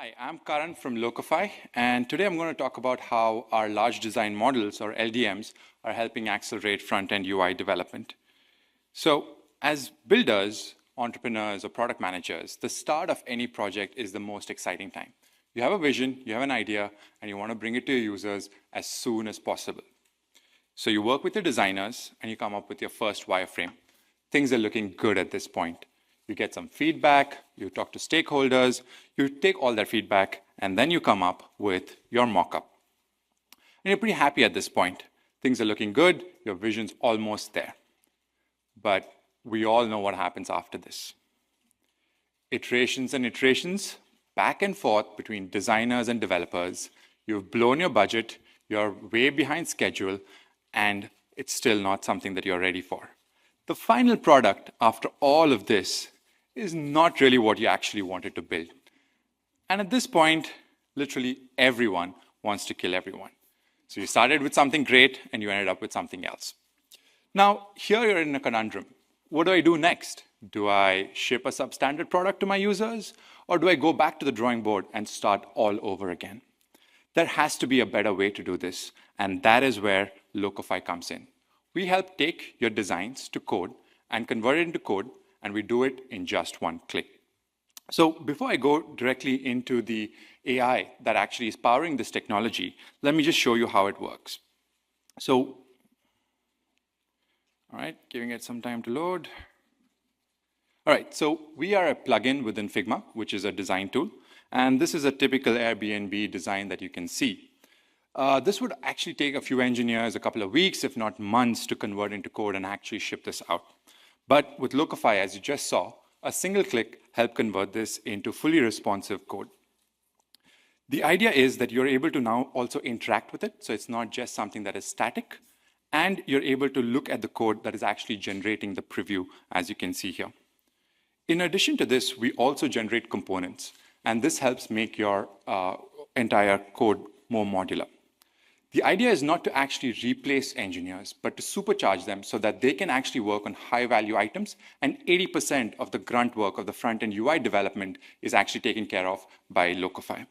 Hi, I'm Karan from Locofy, and today I'm going to talk about how our large design models, or LDMs, are helping accelerate front-end UI development. So, as builders, entrepreneurs, or product managers, the start of any project is the most exciting time. You have a vision, you have an idea, and you want to bring it to your users as soon as possible. So you work with your designers, and you come up with your first wireframe. Things are looking good at this point. You get some feedback, you talk to stakeholders, you take all that feedback, and then you come up with your mock-up. And you're pretty happy at this point. Things are looking good, your vision's almost there. But we all know what happens after this. Iterations and iterations, back and forth between designers and developers. You've blown your budget, you're way behind schedule, and it's still not something that you're ready for. The final product after all of this is not really what you actually wanted to build. And at this point, literally everyone wants to kill everyone. So you started with something great and you ended up with something else. Now, here you're in a conundrum. What do I do next? Do I ship a substandard product to my users? Or do I go back to the drawing board and start all over again? There has to be a better way to do this, and that is where Locofy comes in. We help take your designs to code and convert it into code, and we do it in just one click. So before I go directly into the AI that actually is powering this technology, let me just show you how it works. So, all right, giving it some time to load. All right, so we are a plugin within Figma, which is a design tool. And this is a typical Airbnb design that you can see. This would actually take a few engineers a couple of weeks, if not months, to convert into code and actually ship this out. But with Locofy, as you just saw, a single click helped convert this into fully responsive code. The idea is that you're able to now also interact with it, so it's not just something that is static, and you're able to look at the code that is actually generating the preview, as you can see here. In addition to this, we also generate components, and this helps make your entire code more modular. The idea is not to actually replace engineers, but to supercharge them so that they can actually work on high-value items, and 80% of the grunt work of the front-end UI development is actually taken care of by Locofy.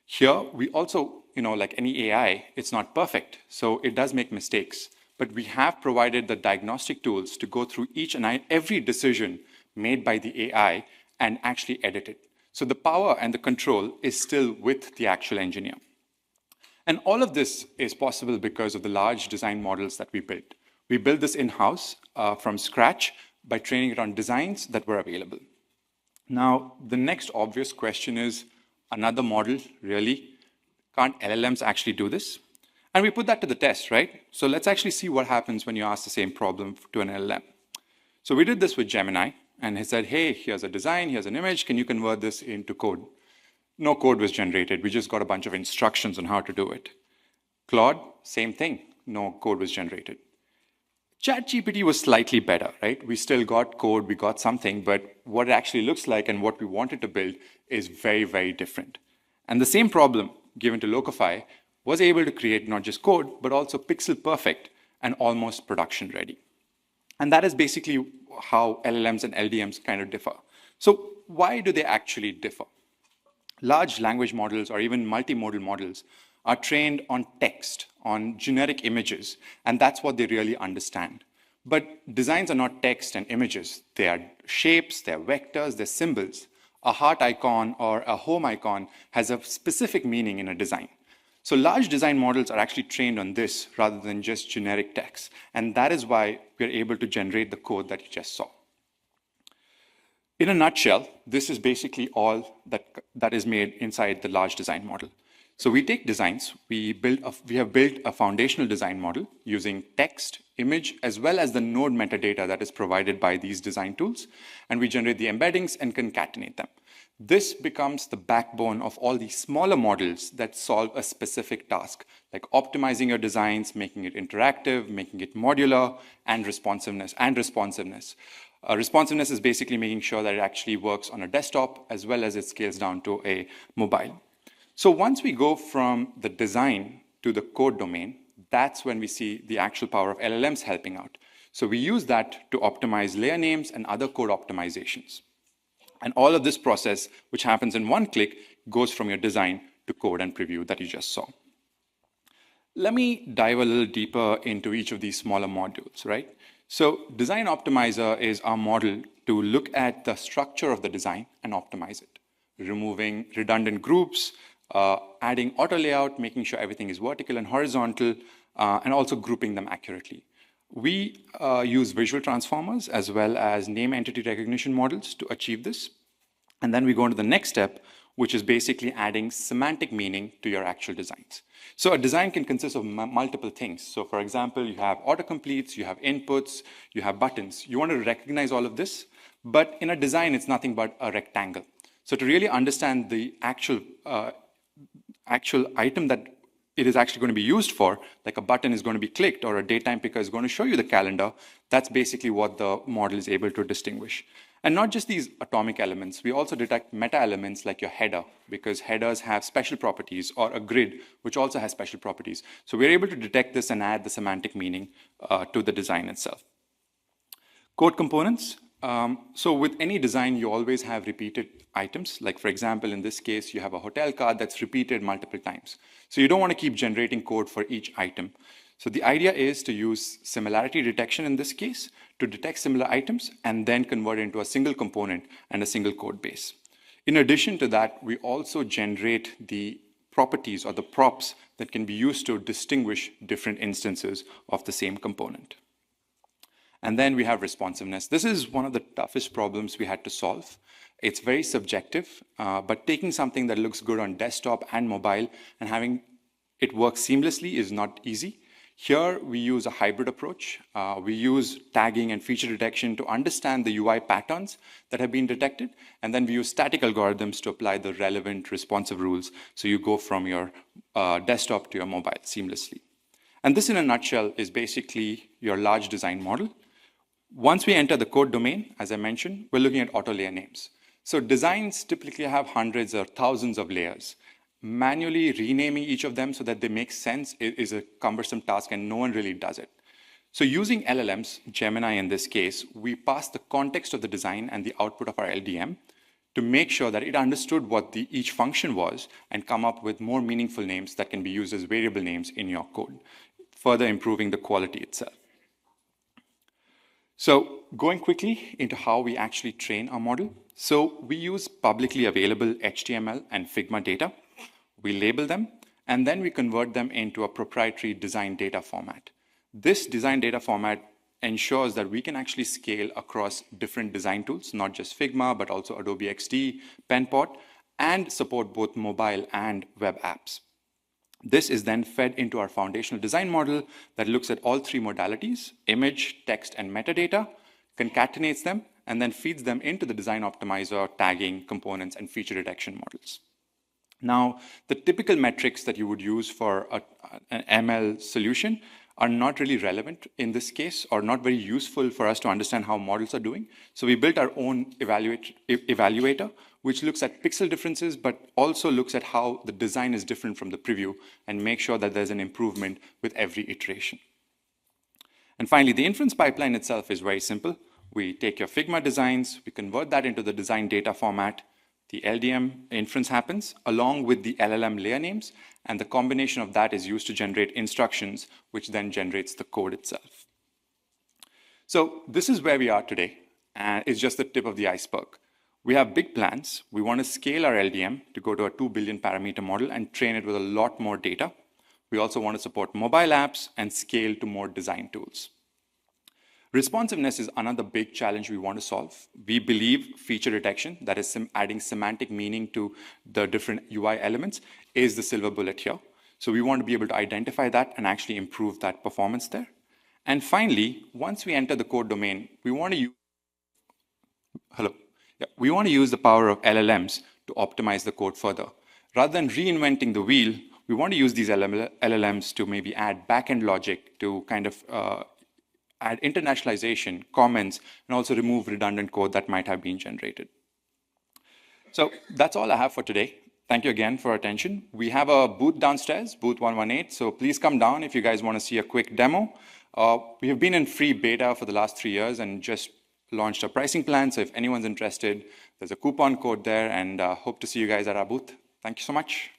Here, we also, like any AI, it's not perfect, so it does make mistakes. But we have provided the diagnostic tools to go through each and every decision made by the AI and actually edit it. So the power and the control is still with the actual engineer. And all of this is possible because of the large design models that we built. We built this in-house from scratch by training it on designs that were available. Now, the next obvious question is, another model, really? Can't LLMs actually do this? And we put that to the test, right? So let's actually see what happens when you ask the same problem to an LLM. So we did this with Gemini, and he said, hey, here's a design, here's an image, can you convert this into code? No code was generated. We just got a bunch of instructions on how to do it. Claude, same thing. No code was generated. ChatGPT was slightly better, right? We still got code, we got something, but what it actually looks like and what we wanted to build is very, very different. And the same problem given to Locofy was able to create not just code, but also pixel perfect and almost production ready. And that is basically how LLMs and LDMs kind of differ. So why do they actually differ? Large language models or even multimodal models are trained on text, on generic images, and that's what they really understand. But designs are not text and images. They are shapes, they're vectors, they're symbols. A heart icon or a home icon has a specific meaning in a design. So large design models are actually trained on this rather than just generic text, and that is why we're able to generate the code that you just saw. In a nutshell, this is basically all that is made inside the large design model. So we take designs, we have built a foundational design model using text, image, as well as the node metadata that is provided by these design tools, and we generate the embeddings and concatenate them. This becomes the backbone of all these smaller models that solve a specific task, like optimizing your designs, making it interactive, making it modular, and responsiveness. Responsiveness is basically making sure that it actually works on a desktop as well as it scales down to a mobile. So once we go from the design to the code domain, that's when we see the actual power of LLMs helping out. So we use that to optimize layer names and other code optimizations. And all of this process, which happens in one click, goes from your design to code and preview that you just saw. Let me dive a little deeper into each of these smaller modules, right? So Design Optimizer is our model to look at the structure of the design and optimize it, removing redundant groups, adding auto layout, making sure everything is vertical and horizontal, and also grouping them accurately. We use visual transformers as well as name entity recognition models to achieve this. And then we go into the next step, which is basically adding semantic meaning to your actual designs. So a design can consist of multiple things. So for example, you have autocompletes, you have inputs, you have buttons. You want to recognize all of this, but in a design, it's nothing but a rectangle. So to really understand the actual item that it is actually going to be used for, like a button is going to be clicked or a datetime picker is going to show you the calendar, that's basically what the model is able to distinguish. And not just these atomic elements, we also detect meta elements like your header, because headers have special properties, or a grid, which also has special properties. So we're able to detect this and add the semantic meaning to the design itself. Code components. So with any design, you always have repeated items. Like for example, in this case, you have a hotel card that's repeated multiple times. So you don't want to keep generating code for each item. So the idea is to use similarity detection in this case to detect similar items and then convert it into a single component and a single code base. In addition to that, we also generate the properties or the props that can be used to distinguish different instances of the same component. And then we have responsiveness. This is one of the toughest problems we had to solve. It's very subjective, but taking something that looks good on desktop and mobile and having it work seamlessly is not easy. Here, we use a hybrid approach. We use tagging and feature detection to understand the UI patterns that have been detected, and then we use static algorithms to apply the relevant responsive rules, so you go from your desktop to your mobile seamlessly. And this, in a nutshell, is basically your large design model. Once we enter the code domain, as I mentioned, we're looking at auto layer names. So designs typically have hundreds or thousands of layers. Manually renaming each of them so that they make sense is a cumbersome task, and no one really does it. So using LLMs, Gemini in this case, we pass the context of the design and the output of our LDM to make sure that it understood what each function was and come up with more meaningful names that can be used as variable names in your code, further improving the quality itself. So going quickly into how we actually train our model. So we use publicly available HTML and Figma data. We label them, and then we convert them into a proprietary design data format. This design data format ensures that we can actually scale across different design tools, not just Figma, but also Adobe XD, Penpot, and support both mobile and web apps. This is then fed into our foundational design model that looks at all three modalities, image, text, and metadata, concatenates them, and then feeds them into the design optimizer, tagging, components, and feature detection models. Now, the typical metrics that you would use for an ML solution are not really relevant in this case, or not very useful for us to understand how models are doing. So we built our own evaluator, which looks at pixel differences, but also looks at how the design is different from the preview and make sure that there's an improvement with every iteration. And finally, the inference pipeline itself is very simple. We take your Figma designs, we convert that into the design data format. The LDM inference happens along with the LLM layer names, and the combination of that is used to generate instructions, which then generates the code itself. So this is where we are today, and it's just the tip of the iceberg. We have big plans. We want to scale our LDM to go to a 2 billion parameter model and train it with a lot more data. We also want to support mobile apps and scale to more design tools. Responsiveness is another big challenge we want to solve. We believe feature detection, that is adding semantic meaning to the different UI elements, is the silver bullet here. So we want to be able to identify that and actually improve that performance there. And finally, once we enter the code domain, we want to use the power of LLMs to optimize the code further. Rather than reinventing the wheel, we want to use these LLMs to maybe add backend logic to kind of add internationalization, comments, and also remove redundant code that might have been generated. So that's all I have for today. Thank you again for your attention. We have a booth downstairs, booth 118, so please come down if you guys want to see a quick demo. We have been in free beta for the last 3 years and just launched a pricing plan, so if anyone's interested, there's a coupon code there, and hope to see you guys at our booth. Thank you so much.